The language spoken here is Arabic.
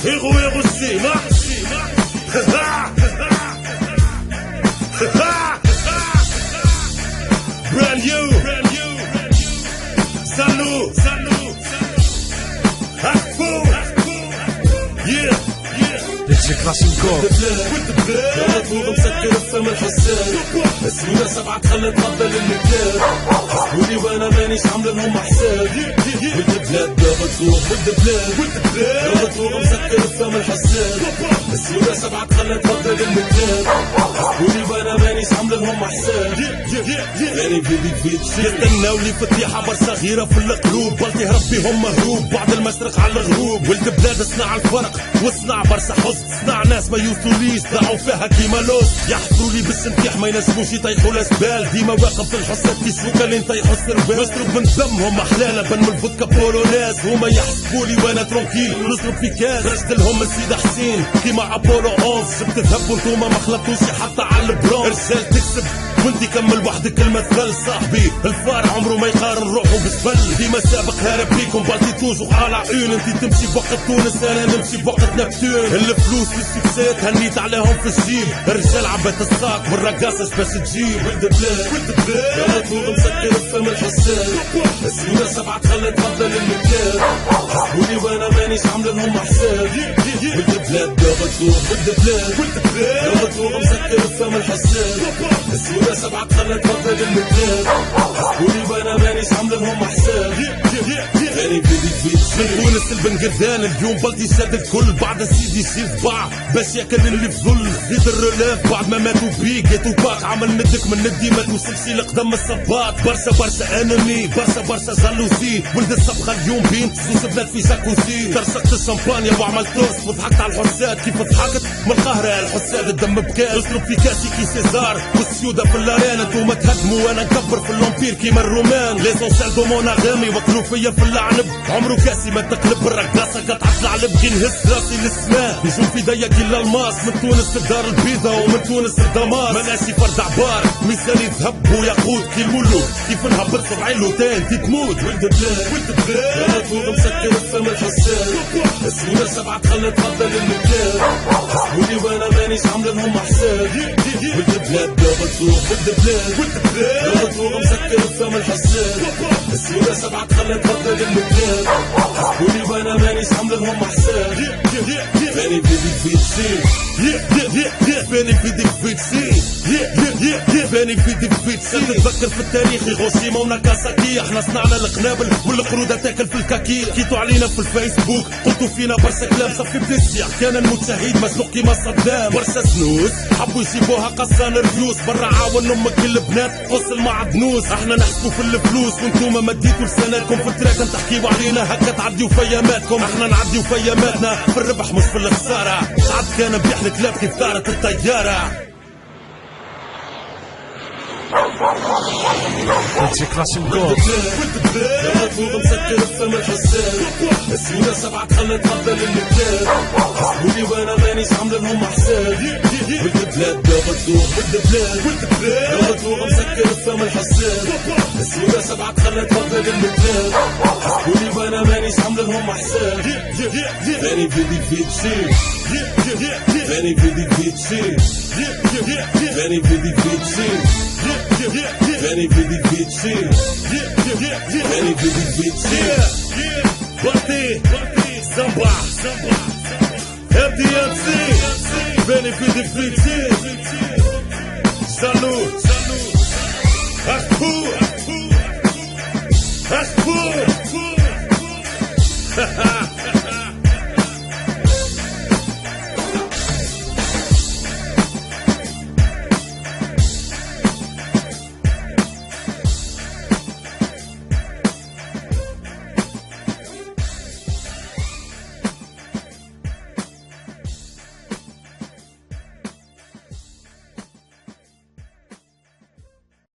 héros السيما brand new salut DJ Klassenko يلا مسكر الفم الحسان اسمنا 7 تخلي تقبل المكان حسبوني وانا مانيش عامل لهم حساب ولد البلاد دابا تروح ولد البلاد يلا تروح مسكر الفم الحسان اسمنا 7 تخلي تقبل المكان حسبوني وانا مانيش عامل لهم حساب يعني فيدي يستناو لي فتيحة برشا غيرة في القلوب بلطي هربي هم مهروب بعد المشرق على الغروب ولد بلاد صنع الفرق وصنع برشا حزن صنع ناس ما يوصلوليش طلعوا فيها كيما لوز يحفروا لي بالسنتيح ما ينجموش يطيحوا الاسبال ديما واقف في الحصات كي شوكا اللي نطيحوا السربال نشرب من دمهم احلانا بن من الفودكا بولوناز هما يحسبولي وانا ترونكيل نشرب في كاس خرجت لهم من سيد حسين كيما ابولو 11 جبت ذهب وانتوما ما خلطوش حتى على البرون رجال تكسب وانتي كمل وحدك المثل صاحبي الفار عمره ما يقارن روحه بالسبل ديما سابق هارب بيكم بالتي توجو على عيون انتي تمشي بوقت تونس انا نمشي بوقت نبتون الفلوس والسكسات هنيت عليهم في الجيب الرجال عبات الساق والرقاصة باش تجيب ولد بلاد يلا تروح مسكر الفم الحسان اسمنا 7 تخلي تفضل المكان حسبوني وانا مانيش عامل لهم حساب ولد بلاد دابا تروح ولد بلاد يلا تروح مسكر الفم الحسان اسمنا 7 تخلي تفضل المكان حسبوني وانا مانيش عامل لهم حساب ثاني فيدي من تونس البن قردان اليوم بلدي شاد الكل بعد سيدي يشيل صباع باش ياكل اللي في ظل زيد الرلاف بعد ما ماتوا بيك جاتو باك عمل ندك من ندي ما توصلش لقدام الصباط برشا انمي برشا جالوزي ولد الصبخه اليوم بين سوس بلاد في جاكوزي ترشقت الشمبانيا وعملت توست وضحكت على الحساد كيف ضحكت من القهرة الحساد الدم بكاس اشرب في كاسي كي سيزار والسيوده في الارينا انتوما تهدموا وانا نكبر في اللومبير كيما الرومان ليزونسيال دو مون اغامي وكلوا فيا في اللعنب عمرو كاسي ما تقلب الرقاصه قطعت العلب كي نهز راسي للسماء نجوم في ضيق كي الماس من تونس للدار البيضاء ومن تونس للدمار مناسي فرد عبار ميزاني ذهب وياقوت كي الملوك كيف نهبط 70 لوتان كي تموت ولد بلاد يلا تروح مسكر الفم الحسان اسمنا 7 تخلي تفضل المكان حسبوني وانا مانيش عامل لهم حساب ولد بلاد دابا تروح ولد بلاد يلا تروح مسكر الفم الحسان اسمنا 7 تخلي تفضل المكان حسبوني وانا مانيش عامل لهم حساب ثاني فيدي فاني فيديك فيتسي فاني فيديك فيتسي تتذكر في التاريخ هيروشيما وناكاساكي احنا صنعنا القنابل والقرودة تاكل في الكاكي حكيتوا علينا في الفيسبوك قلتوا فينا برشا كلام صافي بليسيا كان المجتهد مسلوق كيما صدام برشا سنوس حبوا يجيبوها قصة نرفيوس برا عاون امك البنات قص المعدنوس احنا نحسبوا في الفلوس وانتوما مديتوا لساناتكم في التراك تحكيوا علينا هكا تعديوا فياماتكم احنا نعديوا فياماتنا في الربح مش في الخسارة عاد كان بيحلى كلاب كيف طارت الطيارة DJ Klassenko يلا تروح مسكر الفم الحسان اسمنا 7 تخلي تفضل المكان حسبوني وانا مانيش عامل لهم حساب ولد بلاد دابا تروح ولد بلاد يلا تروح مسكر الفم الحسان اسمنا 7 تخلي تفضل المكان حسبوني وانا مانيش عامل لهم حساب ثاني فيدي فيتشي ثاني فيدي فيتشي ثاني فيدي فيتشي Very vivid bitchy Very vivid bitchy Party Samba FDMC Very vivid bitchy